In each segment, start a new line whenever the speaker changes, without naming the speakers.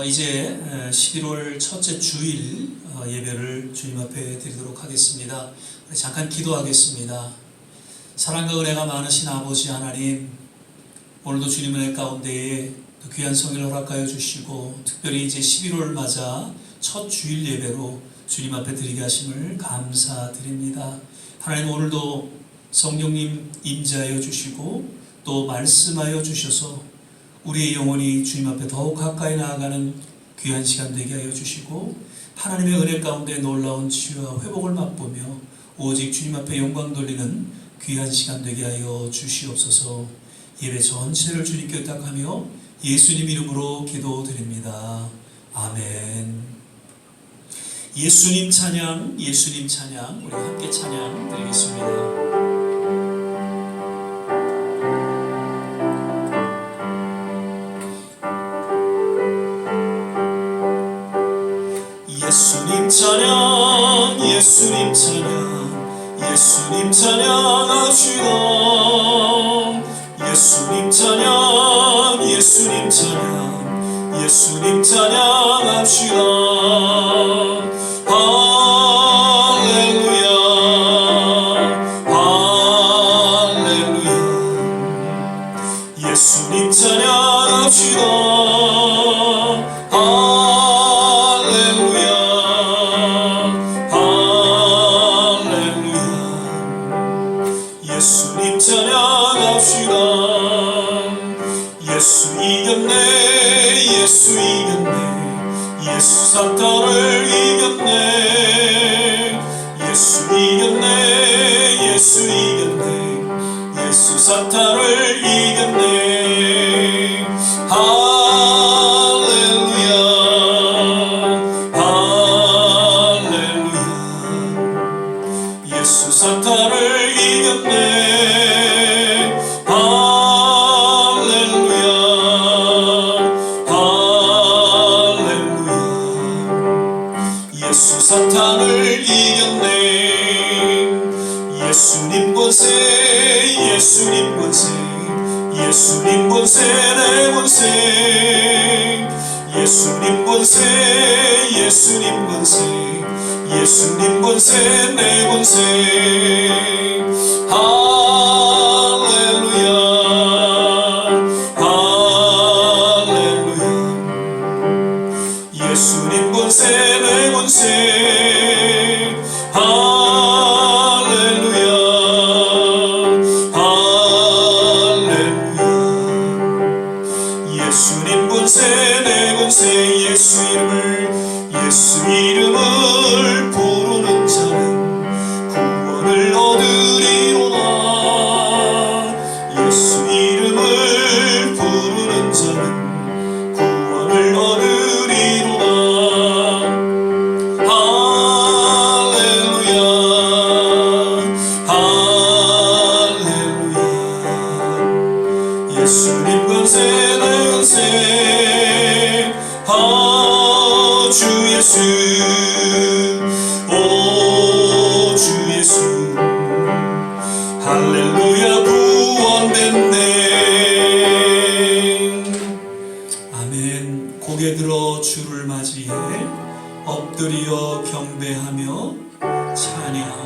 이제 11월 첫째 주일 예배를 주님 앞에 드리도록 하겠습니다. 잠깐 기도하겠습니다. 사랑과 은혜가 많으신 아버지 하나님, 오늘도 주님 은혜 가운데에 귀한 성일 허락하여 주시고 특별히 이제 11월 맞아 첫 주일 예배로 주님 앞에 드리게 하심을 감사드립니다. 하나님, 오늘도 성령님 임재하여 주시고 또 말씀하여 주셔서 우리의 영혼이 주님 앞에 더욱 가까이 나아가는 귀한 시간 되게 하여 주시고 하나님의 은혜 가운데 놀라운 치유와 회복을 맛보며 오직 주님 앞에 영광 돌리는 귀한 시간 되게 하여 주시옵소서. 예배 전체를 주님께 의탁하며 예수님 이름으로 기도드립니다. 아멘. 예수님 찬양, 예수님 찬양, 우리 함께 찬양 드리겠습니다. 예수님 찬양, 예수님 찬양, 예수님 찬양합시다. 예수님 찬양, 예수님 찬양, 예수님 찬양합시다. 할렐루야, 할렐루야. 예수님 찬양합시다. 예수님 찬양합시다. 예수 이겼네, 예수 이겼네, 예수 사탄을 이겼네. 예수 이겼네, 예수 이겼네, 예수 사탄을 이겼네. 할렐루야, 할렐루야. 예수 사탄을 이겼네. 할렐루야, 할렐루야. 예수 사탄을 이겼네. 예수님 권세, 예수님 권세, 예수님 권세 내 권세. 예수님 권세, 예수님 권세, 예수님 권세 내 권세. 할렐루야, 할렐루야. 예수님 권세 내 권세. 할렐루야, 할렐루야. 예수님 권세 내 권세. 예수 이름을 부르는 자는 구원을 얻으리로다. 예수 이름을 부르는 자는 구원을 얻으리로다. 할렐루야, 할렐루야. 예수님 권세 내 권세. 주 예수, 오 주 예수. 할렐루야, 구원됐네. 아멘. 고개 들어 주를 맞이해 엎드려 경배하며 찬양. 찬양.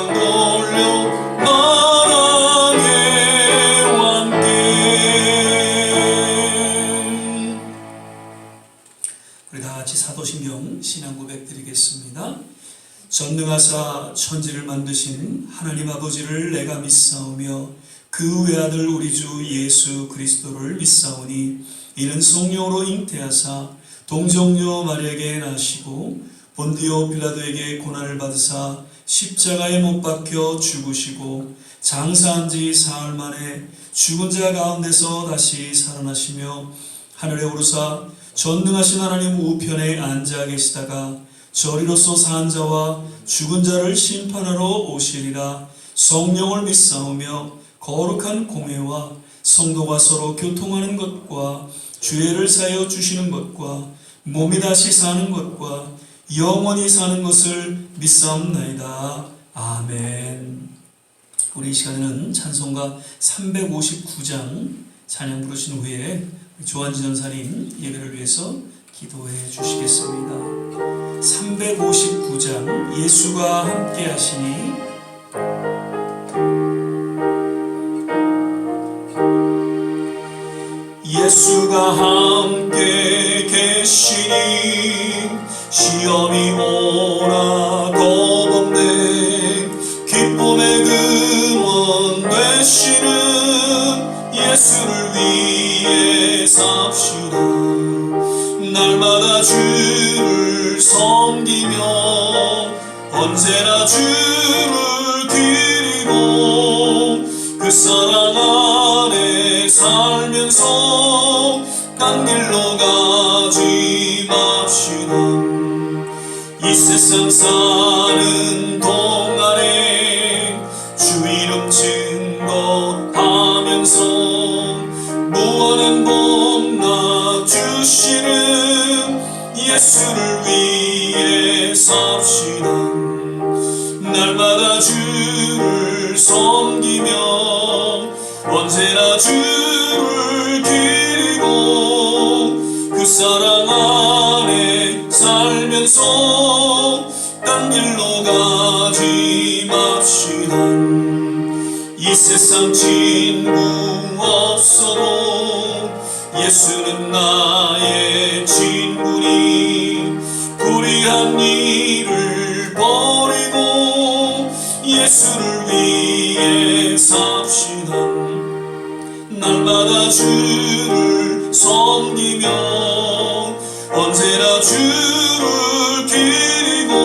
영광 돌려 나라의 왕께. 우리 다 같이 사도신경 신앙 고백 드리겠습니다. 전능하사 천지를 만드신 하나님 아버지를 내가 믿사오며 그 외아들 우리 주 예수 그리스도를 믿사오니 이는 성령으로 잉태하사 동정녀 마리아에게 나시고 본디오 빌라도에게 고난을 받으사 십자가에 못 박혀 죽으시고 장사한 지 사흘 만에 죽은 자 가운데서 다시 살아나시며 하늘에 오르사 전능하신 하나님 우편에 앉아 계시다가 저리로서 산 자와 죽은 자를 심판하러 오시리라. 성령을 믿사오며 거룩한 공회와 성도가 서로 교통하는 것과 죄를 사하여 주시는 것과 몸이 다시 사는 것과 영원히 사는 것을 믿사옵나이다. 아멘. 우리 이 시간에는 찬송가 359장 찬양 부르신 후에 조한진 전사님 예배를 위해서 기도해 주시겠습니다. 359장 예수가 함께 하시니. 예수가 함께 계시니 시험이 오나 겁없네. 기쁨의 근원 되시는 예수를 위해 삽시다. 날마다 주를 섬기며 언제나 주를 드리고 그 사랑 안에 살면서 딴 길로 가지 맙시다. 이 세상 사는 동안에 주 이름 증거하면서 무한한 복나 주시는 예수를 위해 삽시다. 날마다 주를 섬기며 언제나 주를 드리고 그 사랑 안에 살면서 딴 길로 가지 맙시다. 이 세상 친구 없어도 예수는 나의 친구니 불의한 일을 버리고 예수를 위해 삽시다. 날마다 주를 섬기며 언제나 주를 드리고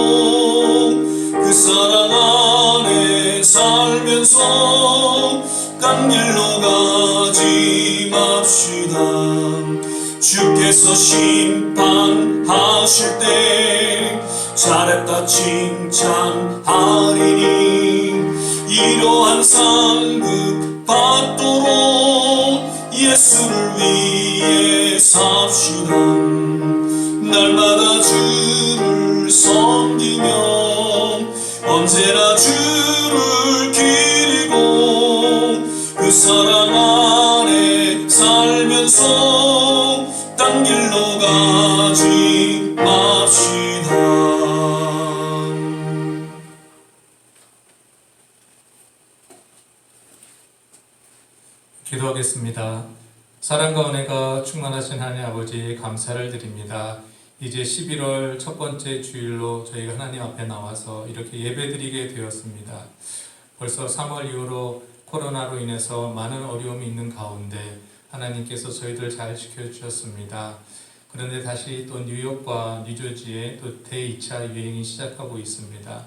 그 사랑 안에 살면서 딴 길로 가지 맙시다. 주께서 심판하실 때 잘했다 칭찬하리니 이러한 상급 받도록 예수를 위해 삽시다. 날마다 주를 섬기며 언제나 주를 기리고 그 사랑 안에 살면서 딴 길로 가지 맙시다.
기도하겠습니다. 사랑과 은혜가 충만하신 하나님 아버지 감사를 드립니다. 이제 11월 첫 번째 주일로 저희가 하나님 앞에 나와서 이렇게 예배드리게 되었습니다. 벌써 3월 이후로 코로나로 인해서 많은 어려움이 있는 가운데 하나님께서 저희들 잘 지켜주셨습니다. 그런데 다시 또 뉴욕과 뉴저지에 또 대2차 유행이 시작하고 있습니다.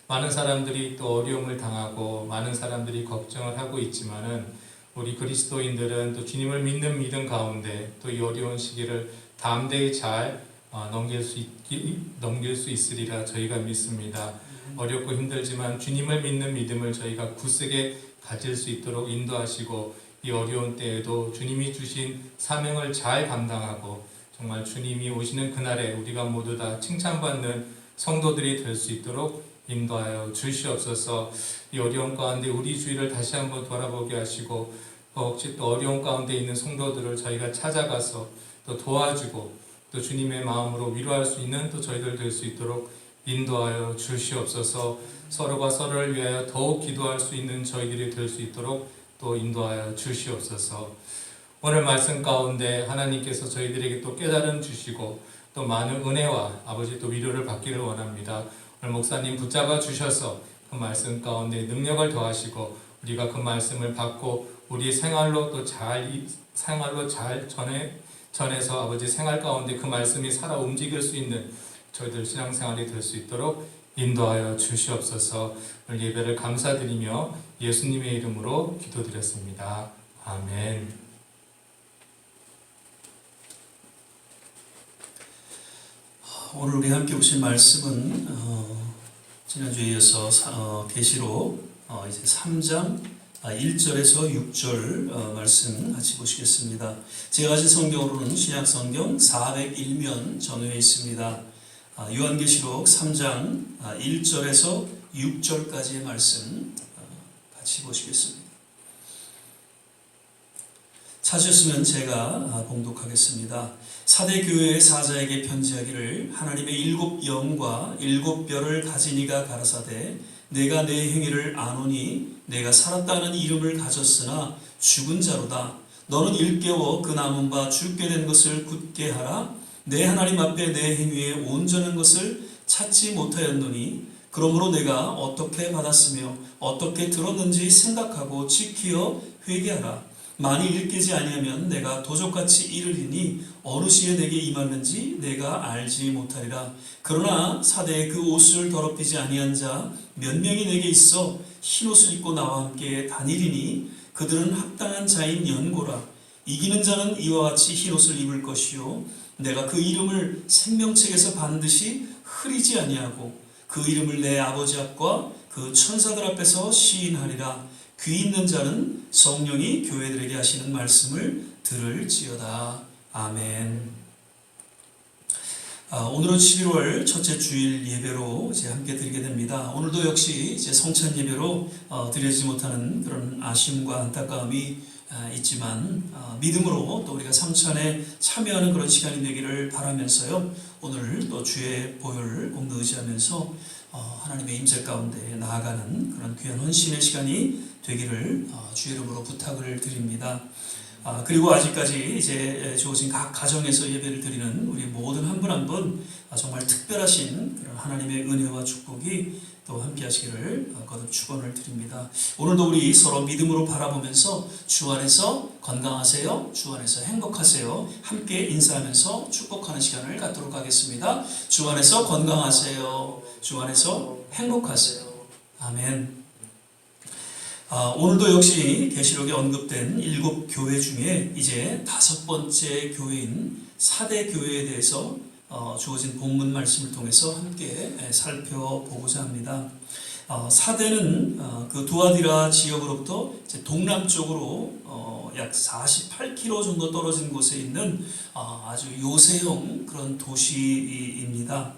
많은 사람들이 또 어려움을 당하고 많은 사람들이 걱정을 하고 있지만은 우리 그리스도인들은 또 주님을 믿는 믿음 가운데 또 이 어려운 시기를 담대히 잘 넘길 수 있으리라 저희가 믿습니다. 어렵고 힘들지만 주님을 믿는 믿음을 저희가 굳세게 가질 수 있도록 인도하시고 이 어려운 때에도 주님이 주신 사명을 잘 감당하고 정말 주님이 오시는 그날에 우리가 모두 다 칭찬받는 성도들이 될 수 있도록 인도하여 주시옵소서. 이 어려운 가운데 우리 주위를 다시 한번 돌아보게 하시고 혹시 또 어려운 가운데 있는 성도들을 저희가 찾아가서 또 도와주고 또 주님의 마음으로 위로할 수 있는 또 저희들 될 수 있도록 인도하여 주시옵소서. 서로가 서로를 위하여 더욱 기도할 수 있는 저희들이 될 수 있도록 또 인도하여 주시옵소서. 오늘 말씀 가운데 하나님께서 저희들에게 또 깨달음 주시고 또 많은 은혜와 아버지 또 위로를 받기를 원합니다. 오늘 목사님 붙잡아 주셔서 그 말씀 가운데 능력을 더하시고 우리가 그 말씀을 받고 우리 생활로 또 잘 전해서 아버지 생활 가운데 그 말씀이 살아 움직일 수 있는 저희들 신앙생활이 될 수 있도록 인도하여 주시옵소서. 오늘 예배를 감사드리며 예수님의 이름으로 기도드렸습니다. 아멘.
오늘 우리 함께 보신 말씀은 지난주에 이어서 계시록 이제 3장 1절에서 6절 말씀 같이 보시겠습니다. 제가 가진 성경으로는 신약성경 401면 전후에 있습니다. 요한계시록 3장 1절에서 6절까지의 말씀 같이 보시겠습니다. 찾으셨으면 제가 봉독하겠습니다. 사대 교회의 사자에게 편지하기를 하나님의 7 영과 7 뼈를 가진 이가 가라사대 내가 내 행위를 아노니 내가 살았다는 이름을 가졌으나 죽은 자로다. 너는 일깨워 그 남은 바 죽게 된 것을 굳게 하라. 내 하나님 앞에 내 행위에 온전한 것을 찾지 못하였노니 그러므로 내가 어떻게 받았으며 어떻게 들었는지 생각하고 지키어 회개하라. 만일 일깨지 아니하면 내가 도적같이 이르리니 어느 시에 내게 임하는지 내가 알지 못하리라. 그러나 사대의 그 옷을 더럽히지 아니한 자 몇 명이 내게 있어 흰옷을 입고 나와 함께 다니리니 그들은 합당한 자인 연고라. 이기는 자는 이와 같이 흰옷을 입을 것이요 내가 그 이름을 생명책에서 반드시 흐리지 아니하고 그 이름을 내 아버지 앞과 그 천사들 앞에서 시인하리라. 귀 있는 자는 성령이 교회들에게 하시는 말씀을 들을지어다. 아멘. 오늘은 11월 첫째 주일 예배로 이제 함께 드리게 됩니다. 오늘도 역시 이제 성찬 예배로 드리지 못하는 그런 아쉬움과 안타까움이 있지만 믿음으로 또 우리가 성찬에 참여하는 그런 시간이 되기를 바라면서요. 오늘 또 주의 보혈을 꼭 의지하면서 하나님의 임재 가운데 나아가는 그런 귀한 헌신의 시간이 되기를 주의 이름으로 부탁을 드립니다. 그리고 아직까지 이제 주어진 각 가정에서 예배를 드리는 우리 모든 한 분 한 분 정말 특별하신 그런 하나님의 은혜와 축복이 또 함께 하시기를 거듭 축원을 드립니다. 오늘도 우리 서로 믿음으로 바라보면서 주 안에서 건강하세요, 주 안에서 행복하세요 함께 인사하면서 축복하는 시간을 갖도록 하겠습니다. 주 안에서 건강하세요, 주 안에서 행복하세요. 아멘. 오늘도 역시 계시록에 언급된 7 교회 중에 이제 5번째 교회인 사대 교회에 대해서 주어진 본문 말씀을 통해서 함께 살펴보고자 합니다. 사대는 그 두아디라 지역으로부터 이제 동남쪽으로 약 48km 정도 떨어진 곳에 있는 아주 요새형 그런 도시입니다.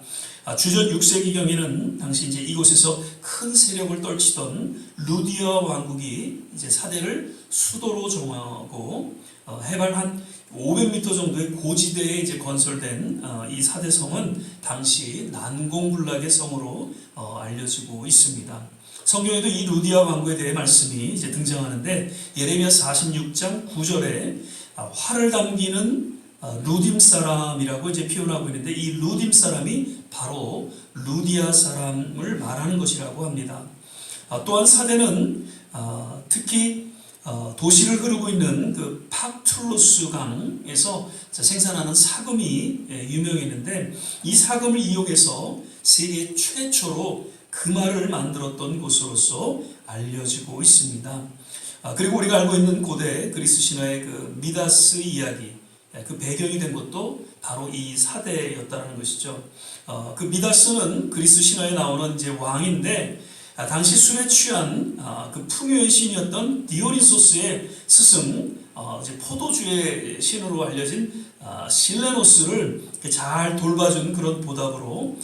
주전 6세기경에는 당시 이제 이곳에서 큰 세력을 떨치던 루디아 왕국이 이제 사대를 수도로 정하고 해발 한 500m 정도의 고지대에 이제 건설된 이 사대성은 당시 난공불락의 성으로 알려지고 있습니다. 성경에도 이 루디아 왕국에 대해 말씀이 이제 등장하는데 예레미야 46장 9절에 활을 담기는 루딤 사람이라고 이제 표현하고 있는데 이 루딤 사람이 바로 루디아 사람을 말하는 것이라고 합니다. 또한 사대는 특히 도시를 흐르고 있는 그 팍툴루스 강에서 생산하는 사금이 유명했는데 이 사금을 이용해서 세계 최초로 금화를 만들었던 곳으로서 알려지고 있습니다. 그리고 우리가 알고 있는 고대 그리스 신화의 그 미다스 이야기, 그 배경이 된 것도 바로 이 사대였다는 것이죠. 그 미다스는 그리스 신화에 나오는 이제 왕인데 당시 술에 취한 그 풍요의 신이었던 디오니소스의 스승, 이제 포도주의 신으로 알려진 실레노스를 잘 돌봐준 그런 보답으로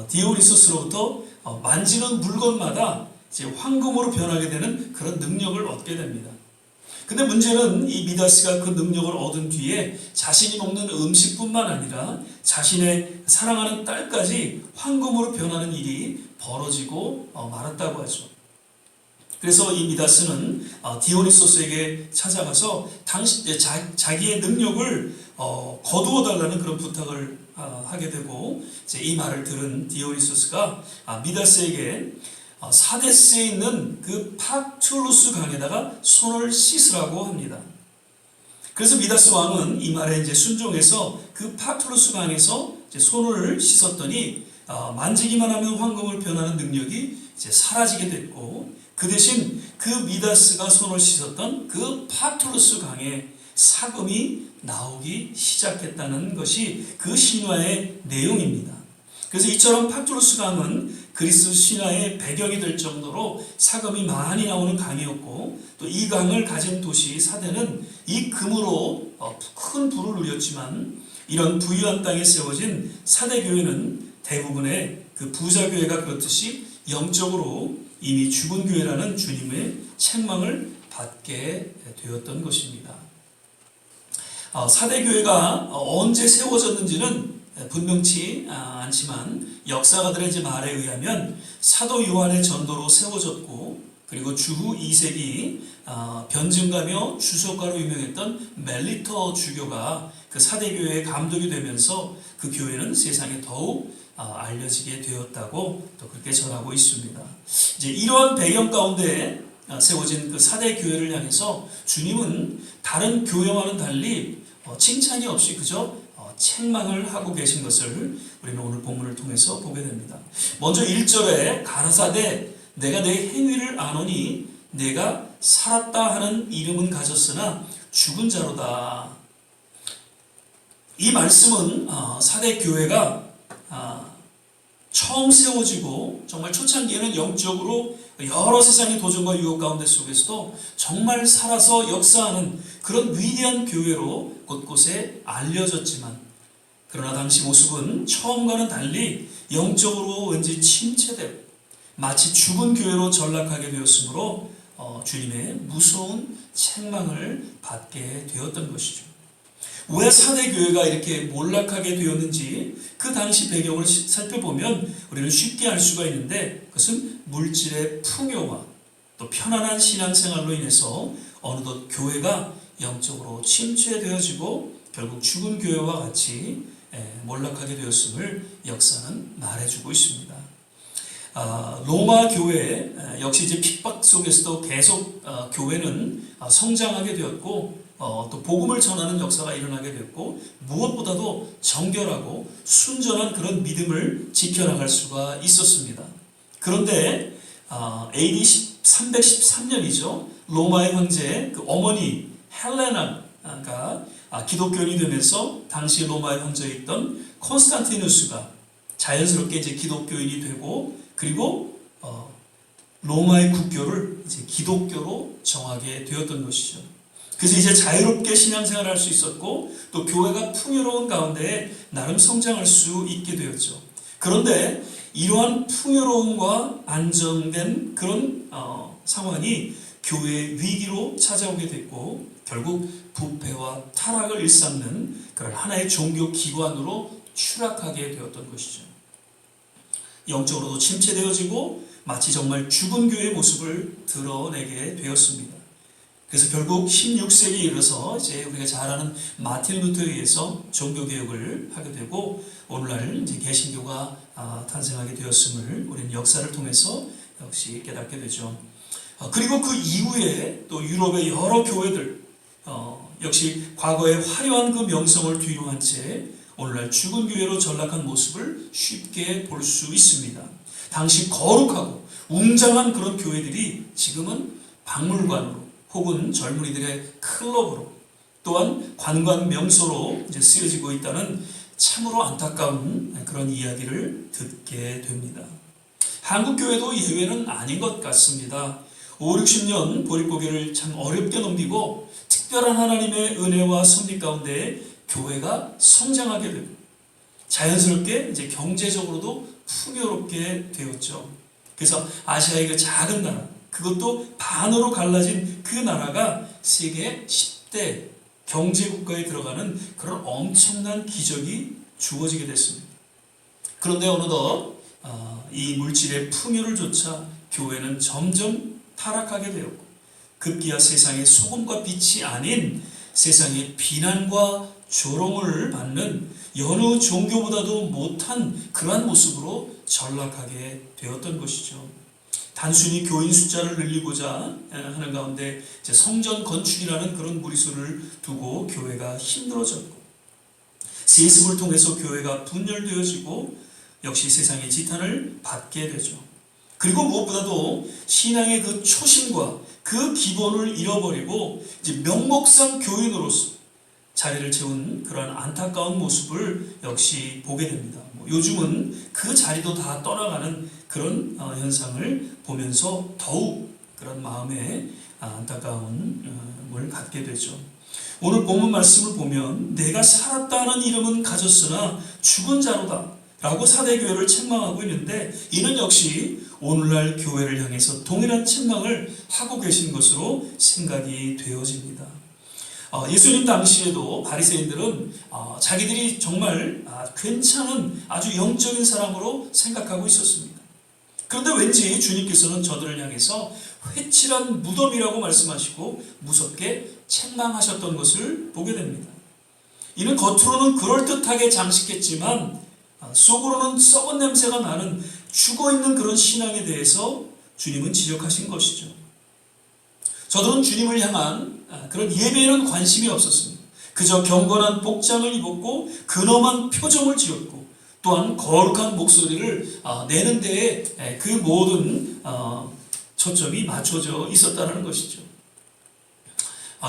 디오니소스로부터 만지는 물건마다 이제 황금으로 변하게 되는 그런 능력을 얻게 됩니다. 근데 문제는 이 미다스가 그 능력을 얻은 뒤에 자신이 먹는 음식뿐만 아니라 자신의 사랑하는 딸까지 황금으로 변하는 일이 벌어지고 말았다고 하죠. 그래서 이 미다스는 디오니소스에게 찾아가서 자기의 능력을 거두어 달라는 그런 부탁을 하게 되고, 이제 이 말을 들은 디오니소스가 미다스에게 사데스에 있는 그 팍툴루스 강에다가 손을 씻으라고 합니다. 그래서 미다스 왕은 이 말에 이제 순종해서 그 팍툴루스 강에서 이제 손을 씻었더니 만지기만 하면 황금을 변하는 능력이 이제 사라지게 됐고, 그 대신 그 미다스가 손을 씻었던 그 팍툴루스 강에 사금이 나오기 시작했다는 것이 그 신화의 내용입니다. 그래서 이처럼 팍툴루스 강은 그리스 신화의 배경이 될 정도로 사금이 많이 나오는 강이었고, 또 이 강을 가진 도시 사대는 이 금으로 큰 부를 누렸지만, 이런 부유한 땅에 세워진 사대 교회는 대부분의 그 부자 교회가 그렇듯이 영적으로 이미 죽은 교회라는 주님의 책망을 받게 되었던 것입니다. 사대 교회가 언제 세워졌는지는 분명치 않지만 역사가들의 이제 말에 의하면 사도 요한의 전도로 세워졌고, 그리고 주후 2세기 변증가며 주석가로 유명했던 멜리터 주교가 그 사대 교회의 감독이 되면서 그 교회는 세상에 더욱 알려지게 되었다고 또 그렇게 전하고 있습니다. 이제 이러한 배경 가운데 세워진 그 사대 교회를 향해서 주님은 다른 교회와는 달리 칭찬이 없이 그저 책망을 하고 계신 것을 우리는 오늘 본문을 통해서 보게 됩니다. 먼저 1절에 가라사대 내가 내 행위를 아노니 내가 살았다 하는 이름은 가졌으나 죽은 자로다. 이 말씀은 사대 교회가 처음 세워지고 정말 초창기에는 영적으로 여러 세상의 도전과 유혹 가운데 속에서도 정말 살아서 역사하는 그런 위대한 교회로 곳곳에 알려졌지만, 그러나 당시 모습은 처음과는 달리 영적으로 왠지 침체되고 마치 죽은 교회로 전락하게 되었으므로 주님의 무서운 책망을 받게 되었던 것이죠. 왜 사대 교회가 이렇게 몰락하게 되었는지 그 당시 배경을 살펴보면 우리는 쉽게 알 수가 있는데, 그것은 물질의 풍요와 또 편안한 신앙생활로 인해서 어느덧 교회가 영적으로 침체되어지고 결국 죽은 교회와 같이 몰락하게 되었음을 역사는 말해주고 있습니다. 로마 교회 역시 이제 핍박 속에서도 계속 교회는 성장하게 되었고, 또 복음을 전하는 역사가 일어나게 됐고, 무엇보다도 정결하고 순전한 그런 믿음을 지켜나갈 수가 있었습니다. 그런데 AD 313년이죠. 로마의 황제 그 어머니 헬레나가 기독교인이 되면서 당시 로마의 황제에 있던 콘스탄티누스가 자연스럽게 이제 기독교인이 되고, 그리고 로마의 국교를 이제 기독교로 정하게 되었던 것이죠. 그래서 이제 자유롭게 신앙생활을 할 수 있었고, 또 교회가 풍요로운 가운데 나름 성장할 수 있게 되었죠. 그런데 이러한 풍요로움과 안정된 그런 상황이 교회의 위기로 찾아오게 됐고, 결국 부패와 타락을 일삼는 그런 하나의 종교 기관으로 추락하게 되었던 것이죠. 영적으로도 침체되어지고 마치 정말 죽은 교회의 모습을 드러내게 되었습니다. 그래서 결국 16세기에 이르러서 이제 우리가 잘 아는 마틴 루터에 의해서 종교개혁을 하게 되고, 오늘날 이제 개신교가 탄생하게 되었음을 우리는 역사를 통해서 역시 깨닫게 되죠. 그리고 그 이후에 또 유럽의 여러 교회들 역시 과거의 화려한 그 명성을 뒤로 한 채 오늘날 죽은 교회로 전락한 모습을 쉽게 볼 수 있습니다. 당시 거룩하고 웅장한 그런 교회들이 지금은 박물관으로 혹은 젊은이들의 클럽으로, 또한 관광 명소로 이제 쓰여지고 있다는 참으로 안타까운 그런 이야기를 듣게 됩니다. 한국 교회도 예외는 아닌 것 같습니다. 5, 60년 보릿고개를 참 어렵게 넘기고 특별한 하나님의 은혜와 섭리 가운데 교회가 성장하게 되고 자연스럽게 이제 경제적으로도 풍요롭게 되었죠. 그래서 아시아의 그 작은 나라 그것도 반으로 갈라진 그 나라가 세계 10대 경제국가에 들어가는 그런 엄청난 기적이 주어지게 됐습니다. 그런데 어느덧 이 물질의 풍요를 좇아 교회는 점점 타락하게 되었고 급기야 세상의 소금과 빛이 아닌 세상의 비난과 조롱을 받는 여느 종교보다도 못한 그러한 모습으로 전락하게 되었던 것이죠. 단순히 교인 숫자를 늘리고자 하는 가운데 성전 건축이라는 그런 무리수를 두고 교회가 힘들어졌고 세습을 통해서 교회가 분열되어지고 역시 세상의 지탄을 받게 되죠. 그리고 무엇보다도 신앙의 그 초심과 그 기본을 잃어버리고 이제 명목상 교인으로서 자리를 채운 그러한 안타까운 모습을 역시 보게 됩니다. 요즘은 그 자리도 다 떠나가는 그런 현상을 보면서 더욱 그런 마음에 안타까움을 갖게 되죠. 오늘 본문 말씀을 보면 내가 살았다는 이름은 가졌으나 죽은 자로다 라고 사대교회를 책망하고 있는데 이는 역시 오늘날 교회를 향해서 동일한 책망을 하고 계신 것으로 생각이 되어집니다. 예수님 당시에도 바리새인들은 자기들이 정말 괜찮은 아주 영적인 사람으로 생각하고 있었습니다. 그런데 왠지 주님께서는 저들을 향해서 회칠한 무덤이라고 말씀하시고 무섭게 책망하셨던 것을 보게 됩니다. 이는 겉으로는 그럴듯하게 장식했지만 속으로는 썩은 냄새가 나는 죽어있는 그런 신앙에 대해서 주님은 지적하신 것이죠. 저들은 주님을 향한 그런 예배에는 관심이 없었습니다. 그저 경건한 복장을 입었고 근엄한 표정을 지었고 또한 거룩한 목소리를 내는 데에 그 모든 초점이 맞춰져 있었다는 것이죠.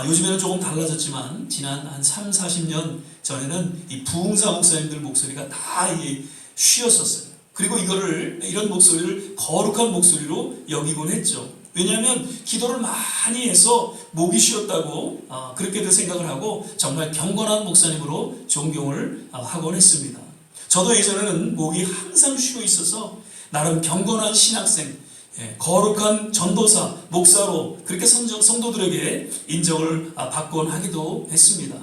요즘에는 조금 달라졌지만 지난 한 3, 40년 전에는 이 부흥사 목사님들 목소리가 다 쉬었었어요. 그리고 이런 목소리를 거룩한 목소리로 여기곤 했죠. 왜냐하면 기도를 많이 해서 목이 쉬었다고 그렇게도 생각을 하고 정말 경건한 목사님으로 존경을 하곤 했습니다. 저도 예전에는 목이 항상 쉬어 있어서 나름 경건한 신학생, 거룩한 전도사, 목사로 그렇게 성도들에게 인정을 받곤 하기도 했습니다.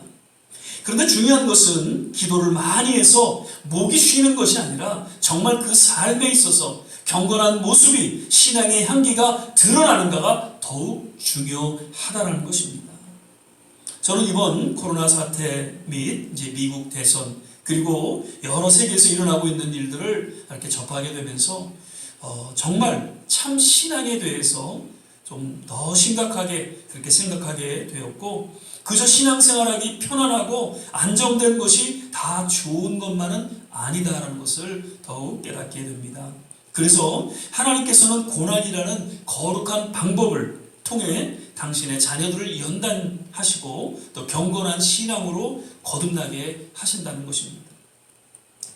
그런데 중요한 것은 기도를 많이 해서 목이 쉬는 것이 아니라 정말 그 삶에 있어서 경건한 모습이 신앙의 향기가 드러나는가가 더욱 중요하다는 것입니다. 저는 이번 코로나 사태 및 이제 미국 대선 그리고 여러 세계에서 일어나고 있는 일들을 이렇게 접하게 되면서 정말 참 신앙에 대해서 좀 더 심각하게 그렇게 생각하게 되었고 그저 신앙생활하기 편안하고 안정된 것이 다 좋은 것만은 아니다라는 것을 더욱 깨닫게 됩니다. 그래서 하나님께서는 고난이라는 거룩한 방법을 통해 당신의 자녀들을 연단하시고 또 경건한 신앙으로 거듭나게 하신다는 것입니다.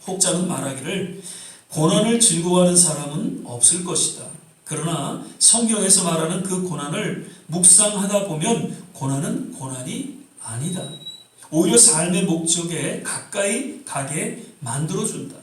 혹자는 말하기를 고난을 즐거워하는 사람은 없을 것이다. 그러나 성경에서 말하는 그 고난을 묵상하다 보면 고난은 고난이 아니다. 오히려 삶의 목적에 가까이 가게 만들어준다.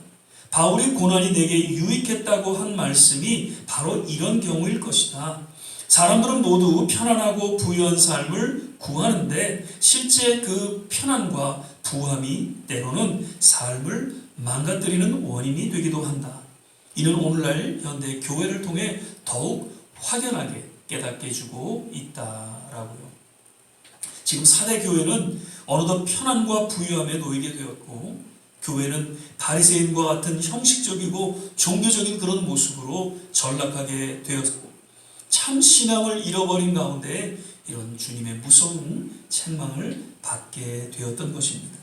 바울이 고난이 내게 유익했다고 한 말씀이 바로 이런 경우일 것이다. 사람들은 모두 편안하고 부유한 삶을 구하는데 실제 그 편안과 부함이 때로는 삶을 망가뜨리는 원인이 되기도 한다. 이는 오늘날 현대 교회를 통해 더욱 확연하게 깨닫게 해주고 있다라고요. 지금 사대 교회는 어느덧 편안과 부유함에 놓이게 되었고 교회는 바리새인과 같은 형식적이고 종교적인 그런 모습으로 전락하게 되었고 참 신앙을 잃어버린 가운데 이런 주님의 무서운 책망을 받게 되었던 것입니다.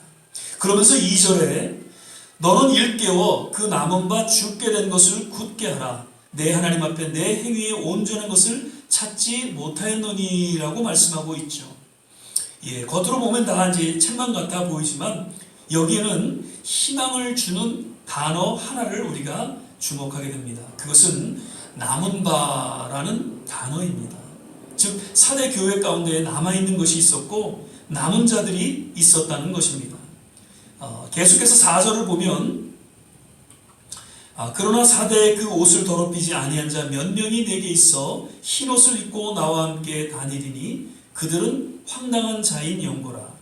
그러면서 2절에 너는 일깨워 그 남은 바 죽게 된 것을 굳게 하라. 내 하나님 앞에 내 행위에 온전한 것을 찾지 못하였노니라고 말씀하고 있죠. 겉으로 보면 다 이제 책망 같아 보이지만 여기에는 희망을 주는 단어 하나를 우리가 주목하게 됩니다. 그것은 남은 바라는 단어입니다. 즉 사대 교회 가운데 남아있는 것이 있었고 남은 자들이 있었다는 것입니다. 계속해서 4절을 보면 그러나 사대에 그 옷을 더럽히지 아니한 자 몇 명이 내게 있어 흰 옷을 입고 나와 함께 다니리니 그들은 황당한 자인 영고라.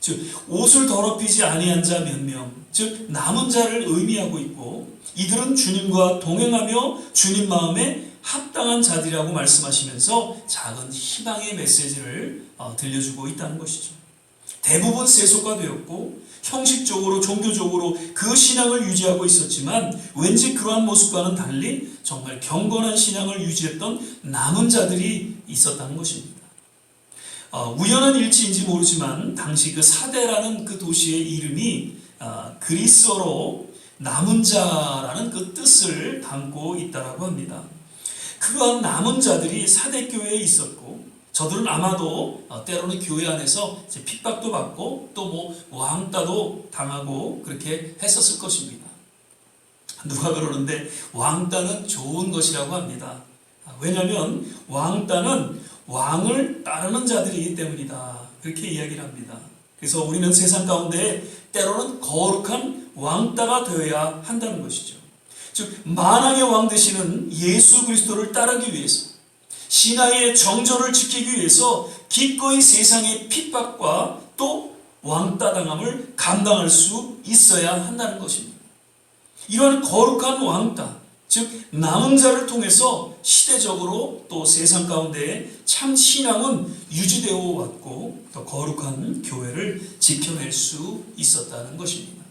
즉 옷을 더럽히지 아니한 자 몇 명, 즉 남은 자를 의미하고 있고 이들은 주님과 동행하며 주님 마음에 합당한 자들이라고 말씀하시면서 작은 희망의 메시지를 들려주고 있다는 것이죠. 대부분 세속화되었고 형식적으로 종교적으로 그 신앙을 유지하고 있었지만 왠지 그러한 모습과는 달리 정말 경건한 신앙을 유지했던 남은 자들이 있었다는 것입니다. 우연한 일치인지 모르지만 당시 그 사대라는 그 도시의 이름이 그리스어로 남은 자라는 그 뜻을 담고 있다고 합니다. 그러한 남은 자들이 사대교회에 있었고 저들은 아마도 때로는 교회 안에서 핍박도 받고 또 뭐 왕따도 당하고 그렇게 했었을 것입니다. 누가 그러는데 왕따는 좋은 것이라고 합니다. 왜냐하면 왕따는 왕을 따르는 자들이기 때문이다. 그렇게 이야기를 합니다. 그래서 우리는 세상 가운데 때로는 거룩한 왕따가 되어야 한다는 것이죠. 즉 만왕의 왕 되시는 예수 그리스도를 따르기 위해서 신앙의 정절을 지키기 위해서 기꺼이 세상의 핍박과 또 왕따당함을 감당할 수 있어야 한다는 것입니다. 이러한 거룩한 왕따, 즉 남은 자를 통해서 시대적으로 또 세상 가운데 참 신앙은 유지되어 왔고 또 거룩한 교회를 지켜낼 수 있었다는 것입니다.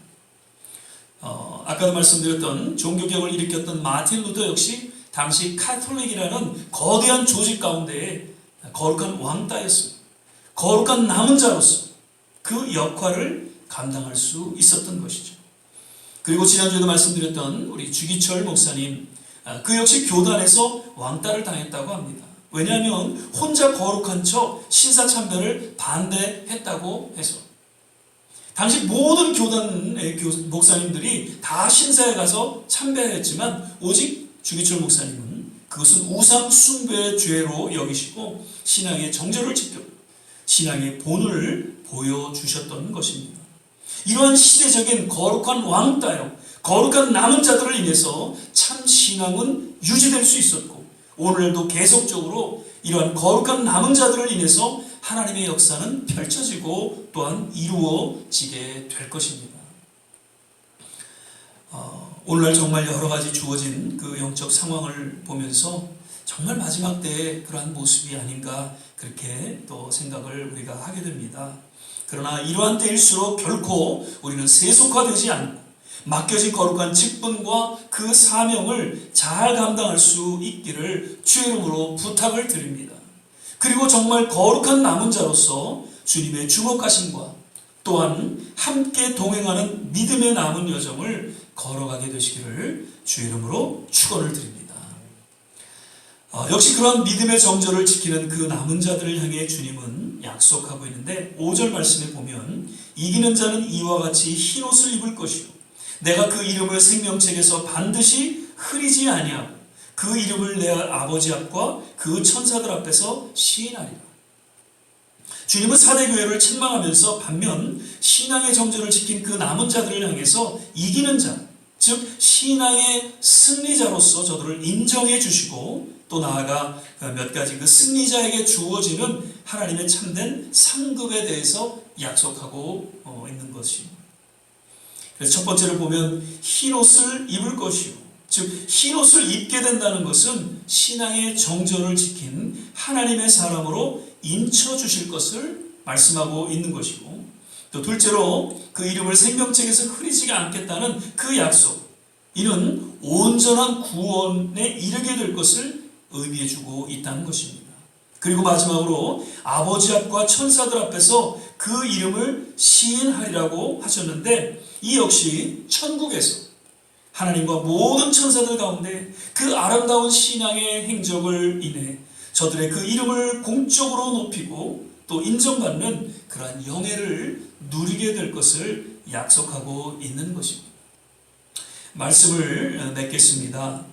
아까도 말씀드렸던 종교개혁을 일으켰던 마틴 루터 역시 당시 카톨릭이라는 거대한 조직 가운데 거룩한 왕따였습니다. 거룩한 남은 자로서 그 역할을 감당할 수 있었던 것이죠. 그리고 지난주에도 말씀드렸던 우리 주기철 목사님, 그 역시 교단에서 왕따를 당했다고 합니다. 왜냐하면 혼자 거룩한 척 신사참배를 반대했다고 해서 당시 모든 교단의 목사님들이 다 신사에 가서 참배했지만 오직 주기철 목사님은 그것은 우상 숭배의 죄로 여기시고 신앙의 정절을 지켜 신앙의 본을 보여주셨던 것입니다. 이러한 시대적인 거룩한 왕따요, 거룩한 남은 자들을 인해서 참 신앙은 유지될 수 있었고 오늘도 계속적으로 이러한 거룩한 남은 자들을 인해서 하나님의 역사는 펼쳐지고 또한 이루어지게 될 것입니다. 오늘날 정말 여러 가지 주어진 그 영적 상황을 보면서 정말 마지막 때의 그러한 모습이 아닌가 그렇게 또 생각을 우리가 하게 됩니다. 그러나 이러한 때일수록 결코 우리는 세속화되지 않고 맡겨진 거룩한 직분과 그 사명을 잘 감당할 수 있기를 주의 이름으로 부탁을 드립니다. 그리고 정말 거룩한 남은 자로서 주님의 주목하심과 또한 함께 동행하는 믿음의 남은 여정을 걸어가게 되시기를 주의 이름으로 축원을 드립니다. 역시 그러한 믿음의 정절을 지키는 그 남은 자들을 향해 주님은 약속하고 있는데 5절 말씀에 보면 이기는 자는 이와 같이 흰옷을 입을 것이요 내가 그 이름을 생명책에서 반드시 흐리지 아니하고 그 이름을 내 아버지 앞과 그 천사들 앞에서 시인하리라. 주님은 사대교회를 책망하면서 반면 신앙의 정절을 지킨 그 남은 자들을 향해서 이기는 자, 즉 신앙의 승리자로서 저들을 인정해 주시고 또 나아가 몇 가지 그 승리자에게 주어지는 하나님의 참된 상급에 대해서 약속하고 있는 것입니다. 그래서 첫 번째를 보면 흰옷을 입을 것이요, 즉 흰옷을 입게 된다는 것은 신앙의 정절을 지킨 하나님의 사람으로 인쳐주실 것을 말씀하고 있는 것이고 또 둘째로 그 이름을 생명책에서 흐리지가 않겠다는 그 약속, 이는 온전한 구원에 이르게 될 것을 의미해주고 있다는 것입니다. 그리고 마지막으로 아버지 앞과 천사들 앞에서 그 이름을 시인하리라고 하셨는데 이 역시 천국에서 하나님과 모든 천사들 가운데 그 아름다운 신앙의 행적을 인해 저들의 그 이름을 공적으로 높이고 또 인정받는 그러한 영예를 누리게 될 것을 약속하고 있는 것입니다. 말씀을 맺겠습니다.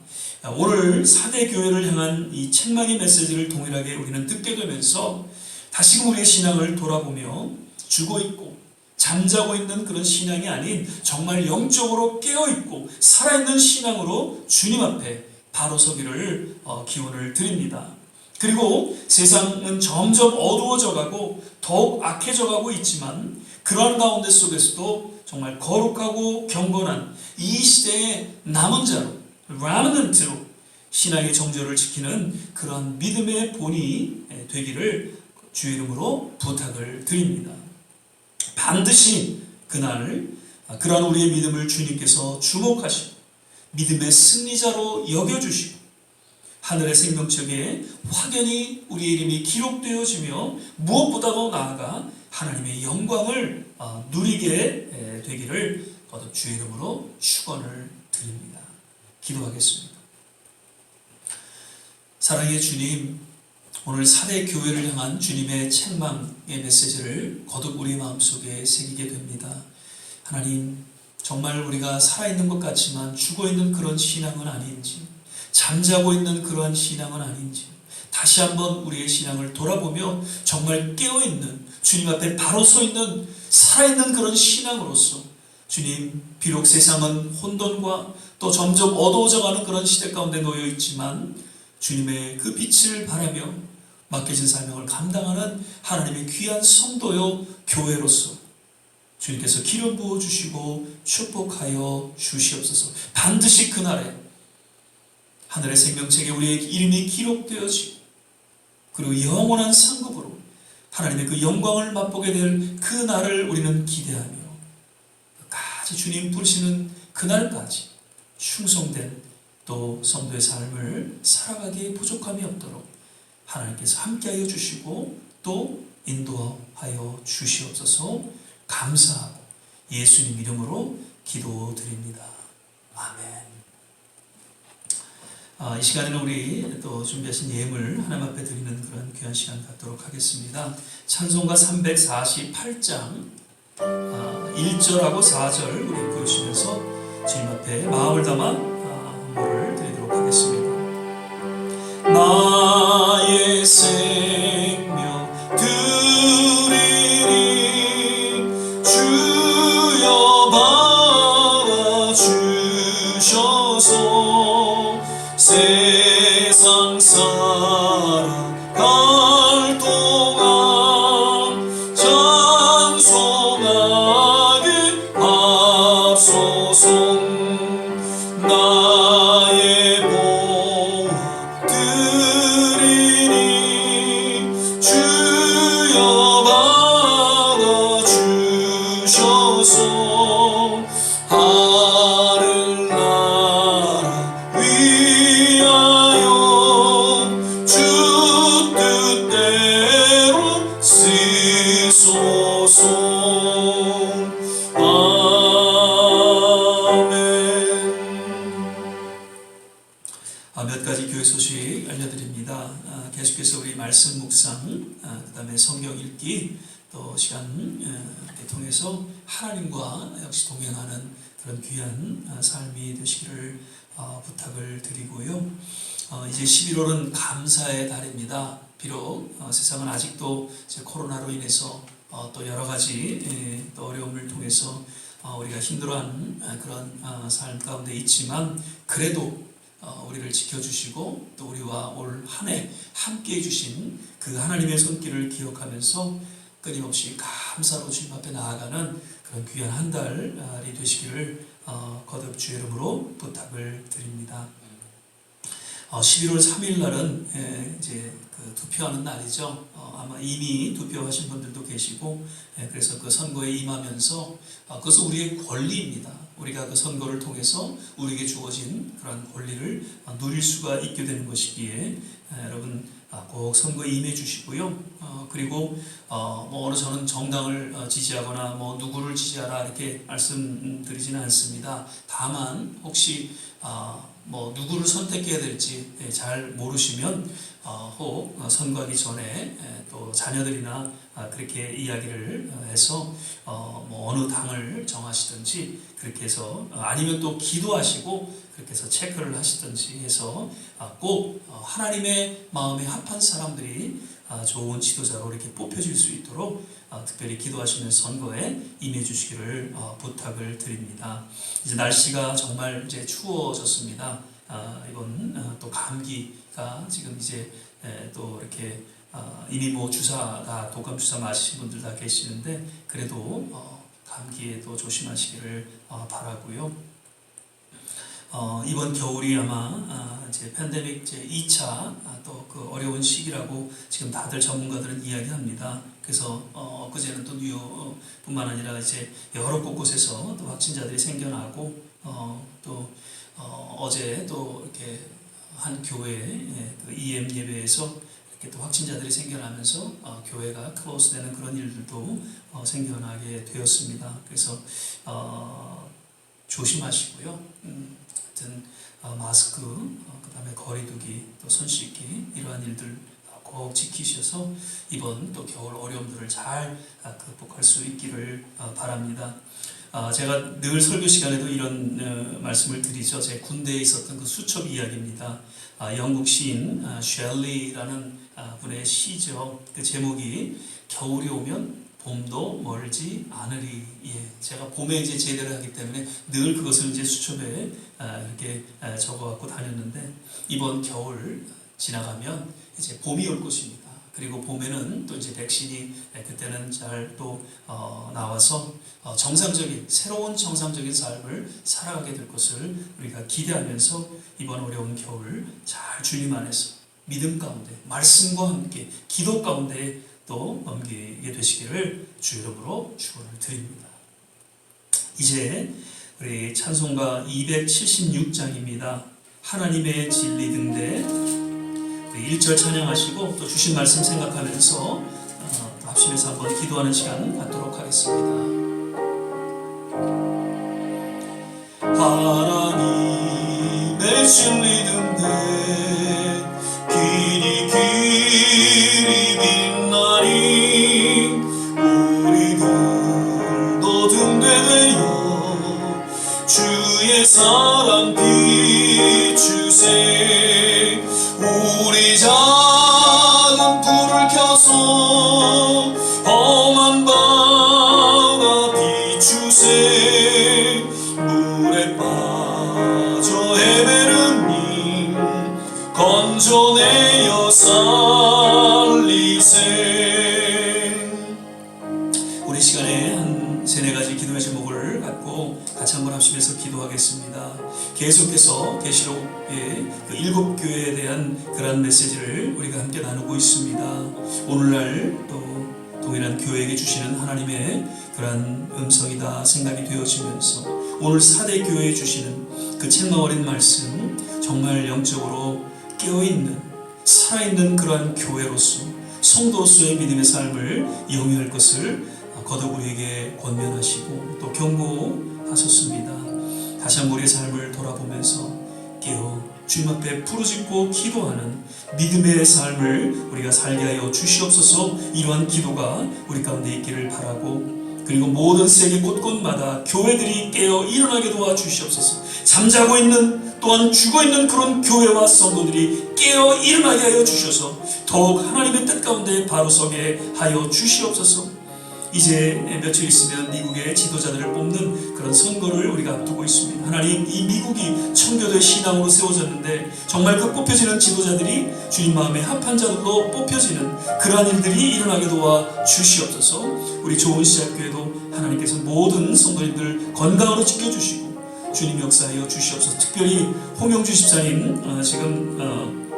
오늘 사대교회를 향한 이 책망의 메시지를 동일하게 우리는 듣게 되면서 다시금 우리의 신앙을 돌아보며 죽어있고 잠자고 있는 그런 신앙이 아닌 정말 영적으로 깨어있고 살아있는 신앙으로 주님 앞에 바로 서기를 기원을 드립니다. 그리고 세상은 점점 어두워져 가고 더욱 악해져 가고 있지만 그러한 가운데 속에서도 정말 거룩하고 경건한 이 시대의 남은 자로, 레먼넌트로 신앙의 정절을 지키는 그런 믿음의 본이 되기를 주의 이름으로 부탁을 드립니다. 반드시 그날 그러한 우리의 믿음을 주님께서 주목하시고 믿음의 승리자로 여겨주시고 하늘의 생명책에 확연히 우리의 이름이 기록되어지며 무엇보다도 나아가 하나님의 영광을 누리게 되기를 거듭 주의 이름으로 축원을 드립니다. 기도하겠습니다. 사랑의 주님, 오늘 사대 교회를 향한 주님의 책망의 메시지를 거듭 우리 마음속에 새기게 됩니다. 하나님, 정말 우리가 살아있는 것 같지만 죽어있는 그런 신앙은 아닌지, 잠자고 있는 그러한 신앙은 아닌지 다시 한번 우리의 신앙을 돌아보며 정말 깨어있는 주님 앞에 바로 서 있는 살아있는 그런 신앙으로서 주님, 비록 세상은 혼돈과 또 점점 어두워져가는 그런 시대 가운데 놓여 있지만 주님의 그 빛을 바라며 맡겨진 사명을 감당하는 하나님의 귀한 성도요 교회로서 주님께서 기름 부어주시고 축복하여 주시옵소서. 반드시 그날에 하늘의 생명책에 우리의 이름이 기록되어지고 그리고 영원한 상급으로 하나님의 그 영광을 맛보게 될 그 날을 우리는 기대하며 끝까지 주님 부르시는 그날까지 충성된 또 성도의 삶을 살아가기에 부족함이 없도록 하나님께서 함께하여 주시고 또 인도하여 주시옵소서. 감사하고 예수님 이름으로 기도드립니다. 아멘. 이 시간에는 우리 또 준비하신 예물 하나님 앞에 드리는 그런 귀한 시간 갖도록 하겠습니다. 찬송가 348장 1절하고 4절 우리 부르시면서 주님 앞에 마음을 담아 헌물을 드리도록 하겠습니다. 나의 생명 드리리 주여 받아주셔서 세상 살아갈 동안 찬송하게 하소서. 나의 보화 드리니 주여 받아주셔서 하늘 나라 위하여 주 뜻대로 쓰소서. 몇 가지 교회 소식 알려드립니다. 계속해서 우리 말씀 묵상, 그 다음에 성경 읽기, 또 시간 이렇게 통해서 하나님과 역시 동행하는 그런 귀한 삶이 되시기를 부탁을 드리고요. 이제 11월은 감사의 달입니다. 비록 세상은 아직도 이제 코로나로 인해서 또 여러 가지 또 어려움을 통해서 우리가 힘들어하는 그런 삶 가운데 있지만 그래도 우리를 지켜주시고 또 우리와 올 한 해 함께 해주신 그 하나님의 손길을 기억하면서 끊임없이 감사로 주님 앞에 나아가는 그런 귀한 한 달이 되시기를 거듭 주의 이름으로 부탁을 드립니다. 11월 3일 날은 이제 그 투표하는 날이죠. 아마 이미 투표하신 분들도 계시고, 그래서 그 선거에 임하면서 그것은 우리의 권리입니다. 우리가 그 선거를 통해서 우리에게 주어진 그런 권리를 누릴 수가 있게 되는 것이기에 여러분 꼭 선거에 임해 주시고요. 그리고 어느 저는 정당을 지지하거나 누구를 지지하라 이렇게 말씀드리지는 않습니다. 다만 혹시 누구를 선택해야 될지 잘 모르시면 혹 선거하기 전에 또 자녀들이나 그렇게 이야기를 해서 어느 당을 정하시든지 그렇게 해서 아니면 또 기도하시고 그렇게 해서 체크를 하시든지 해서 꼭 하나님의 마음에 합한 사람들이 좋은 지도자로 이렇게 뽑혀질 수 있도록 특별히 기도하시는 선거에 임해 주시기를 부탁을 드립니다. 이제 날씨가 정말 이제 추워졌습니다. 이번 또 감기가 지금 이제 또 이렇게 이미 뭐 주사 다 독감 주사 맞으신 분들 다 계시는데 그래도 감기에도 조심하시기를 바라고요. 이번 겨울이 아마 이제 팬데믹 이제 2차 또 그 어려운 시기라고 지금 다들 전문가들은 이야기합니다. 그래서 그제는 또 뉴욕뿐만 아니라 이제 여러 곳곳에서 또 확진자들이 생겨나고 또 어제 또 이렇게 한 교회 그 EM 예배에서 이렇게 또 확진자들이 생겨나면서 교회가 클로즈되는 그런 일들도 생겨나게 되었습니다. 그래서 조심하시고요. 하여튼 마스크, 그다음에 거리두기, 또 손 씻기 이러한 일들 꼭 지키셔서 이번 또 겨울 어려움들을 잘 극복할 수 있기를 바랍니다. 제가 늘 설교 시간에도 이런 말씀을 드리죠. 제 군대에 있었던 그 수첩 이야기입니다. 영국 시인 쉘리라는 분의 시죠. 그 제목이 겨울이 오면 봄도 멀지 않으리. 제가 봄에 이제 제대를 하기 때문에 늘 그것을 이제 수첩에 이렇게 적어갖고 다녔는데 이번 겨울 지나가면 이제 봄이 올 것입니다. 그리고 봄에는 또 이제 백신이 그때는 잘 또 나와서 정상적인 새로운 정상적인 삶을 살아가게 될 것을 우리가 기대하면서 이번 어려운 겨울 잘 주님 안에서 믿음 가운데 말씀과 함께 기도 가운데 또 넘기게 되시기를 주 이름으로 축원을 드립니다. 이제 우리 찬송가 276장입니다. 하나님의 진리 등대 1절 찬양하시고 또 주신 말씀 생각하면서 합심해서 한번 기도하는 시간 갖도록 하겠습니다. 하나님의 진리 등대 길이 빛나리 우리들도 등대되어 주의 사랑 비추세 우리 작은 불을 켜서 험한 바다 비추세 물에 빠져 헤매는 님 건져내어 살리세. 우리 시간에 한 세네 가지 기도의 제목을 갖고 같이 한번 합심해서 기도하겠습니다. 계속해서 계시록의 그 7교회에 대한 그러한 메시지를 우리가 함께 나누고 있습니다. 오늘날 또 동일한 교회에게 주시는 하나님의 그러한 음성이다 생각이 되어지면서 오늘 4대 교회에 주시는 그 책망어린 말씀 정말 영적으로 깨어있는 살아있는 그러한 교회로서 성도로서의 믿음의 삶을 영위할 것을 거듭 우리에게 권면하시고 또 경고하셨습니다. 다시 한번 우리의 삶을 돌아보면서 깨어 주님 앞에 부르짖고 기도하는 믿음의 삶을 우리가 살게 하여 주시옵소서. 이러한 기도가 우리 가운데 있기를 바라고 그리고 모든 세계 곳곳마다 교회들이 깨어 일어나게 도와주시옵소서. 잠자고 있는 또한 죽어있는 그런 교회와 성도들이 깨어 일어나게 하여 주셔서 더욱 하나님의 뜻 가운데 바로 서게 하여 주시옵소서. 이제 며칠 있으면 미국의 지도자들을 뽑는 그런 선거를 우리가 앞두고 있습니다. 하나님, 이 미국이 청교도의 신앙으로 세워졌는데 정말 그 뽑혀지는 지도자들이 주님 마음에 합한 자들로 뽑혀지는 그러한 일들이 일어나게 도와 주시옵소서. 우리 좋은 시작교회도 하나님께서 모든 성도님들 건강으로 지켜주시고 주님 역사하여 주시옵소서. 특별히 홍영주 집사님 지금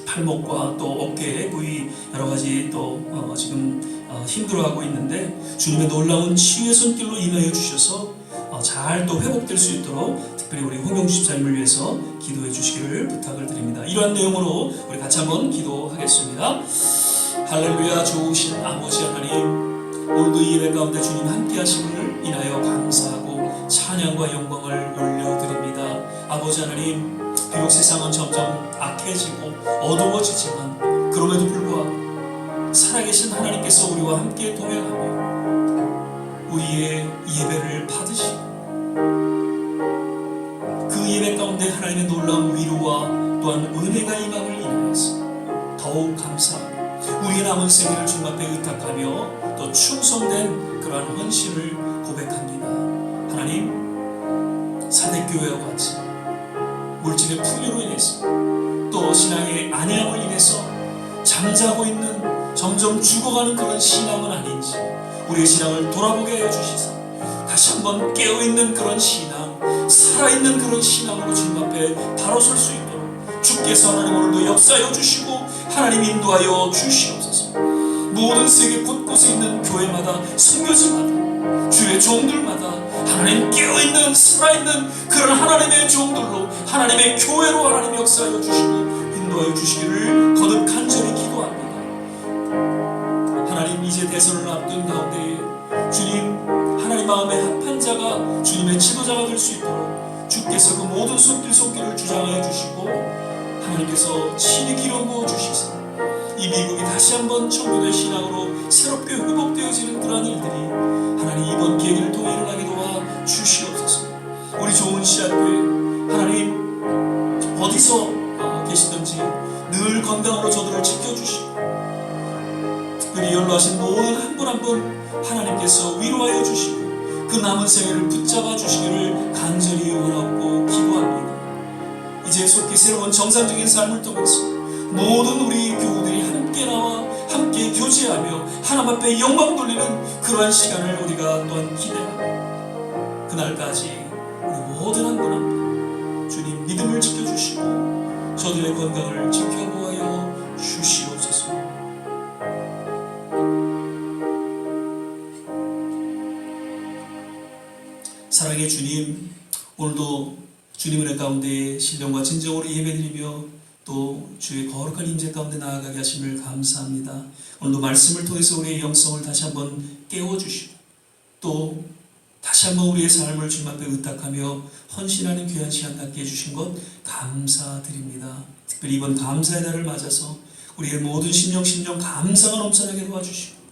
팔목과 또 어깨 부위 여러 가지 또 지금 힘들어하고 있는데 주님의 놀라운 치유의 손길로 임하여 주셔서 잘 또 회복될 수 있도록 특별히 우리 홍영주 집사님을 위해서 기도해 주시기를 부탁을 드립니다. 이러한 내용으로 우리 같이 한번 기도하겠습니다. 할렐루야. 좋으신 아버지 하나님, 오늘도 이 예배 가운데 주님 함께 하심을 인하여 감사하고 찬양과 영광을 올려드립니다. 아버지 하나님, 비록 세상은 점점 악해지고 어두워지지만 그럼에도 불구하고 살아계신 하나님께서 우리와 함께 동행하며 우리의 예배를 받으시고 그 예배 가운데 하나님의 놀라운 위로와 또한 은혜가 임함을 인하여서 더욱 감사하고 우리의 남은 생애를 주님 앞에 의탁하며 또 충성된 그러한 헌신을 고백합니다. 하나님, 사대교회와 같이 물질의 풍요로 인해서 또 신앙의 안해함을 인해서 잠자고 있는 점점 죽어가는 그런 신앙은 아닌지 우리의 신앙을 돌아보게 하여 주시사 다시 한번 깨어있는 그런 신앙, 살아있는 그런 신앙으로 주님 앞에 바로 설 수 있도록 주께서 하나님 오늘도 역사하여 주시고 하나님 인도하여 주시옵소서. 모든 세계 곳곳에 있는 교회마다 선교지마다 주의 종들마다 하나님 깨어있는 살아있는 그런 하나님의 종들로 하나님의 교회로 하나님 역사하여 주시고 인도하여 주시기를 거듭 간절히 기도합니다. 하나님, 이제 대선을 앞둔 가운데 주님 하나님 마음에 합한 자가 주님의 지도자가 될 수 있도록 주께서 그 모든 손길을 주장하여 주시고 하나님께서 친히 기름 부어 주시사 이 미국이 다시 한번 청교도의 신앙으로 새롭게 회복되어지는 그러한 일들이 하나님 이번 계기를 통해 일어나게 도와 주시옵소서. 우리 좋은 씨앗교회 하나님 어디서 계시든지 늘 건강으로 저들을 지켜주시고 특별히 연로하신 모든 한 분 한 분 하나님께서 위로하여 주시고 그 남은 생애를 붙잡아 주시기를 간절히 원하고 기도합니다. 이제 속히 새로운 정상적인 삶을 통해서 모든 우리 교우들이 함께 나와 함께 교제하며 하나님 앞에 영광 돌리는 그러한 시간을 우리가 또한 기대하고 그날까지 우리 모든 한 분 한 분 주님 믿음을 지켜주시고 저들의 건강을 지켜보아여 주시옵소서. 사랑의 주님, 오늘도 주님 은혜 가운데 신령과 진정으로 예배드리며 또 주의 거룩한 임재 가운데 나아가게 하심을 감사합니다. 오늘도 말씀을 통해서 우리의 영성을 다시 한번 깨워주시고 또 다시 한번 우리의 삶을 주님 앞에 의탁하며 헌신하는 귀한 시간 갖게 해주신 것 감사드립니다. 특별히 이번 감사의 날을 맞아서 우리의 모든 심령 감사가 넘쳐나게 도와주시고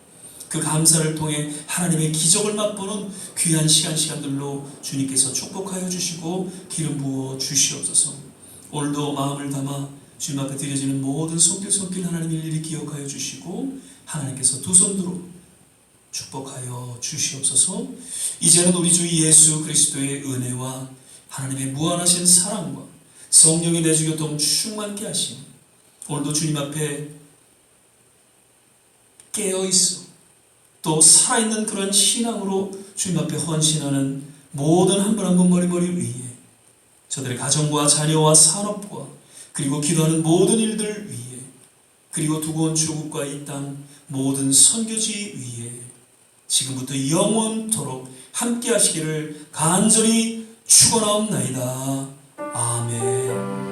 그 감사를 통해 하나님의 기적을 맛보는 귀한 시간들로 주님께서 축복하여 주시고 기름 부어 주시옵소서. 오늘도 마음을 담아 주님 앞에 드려지는 모든 손길 하나님 일일이 기억하여 주시고 하나님께서 두 손으로 축복하여 주시옵소서. 이제는 우리 주 예수 그리스도의 은혜와 하나님의 무한하신 사랑과 성령의 내주교통 충만케 하심 오늘도 주님 앞에 깨어있어 또 살아있는 그런 신앙으로 주님 앞에 헌신하는 모든 한 분 한 분 머리 위에 저들의 가정과 자녀와 산업과 그리고 기도하는 모든 일들 위에 그리고 두고 온 조국과 이 땅 모든 선교지 위에 지금부터 영원토록 함께 하시기를 간절히 축원하옵나이다. 아멘.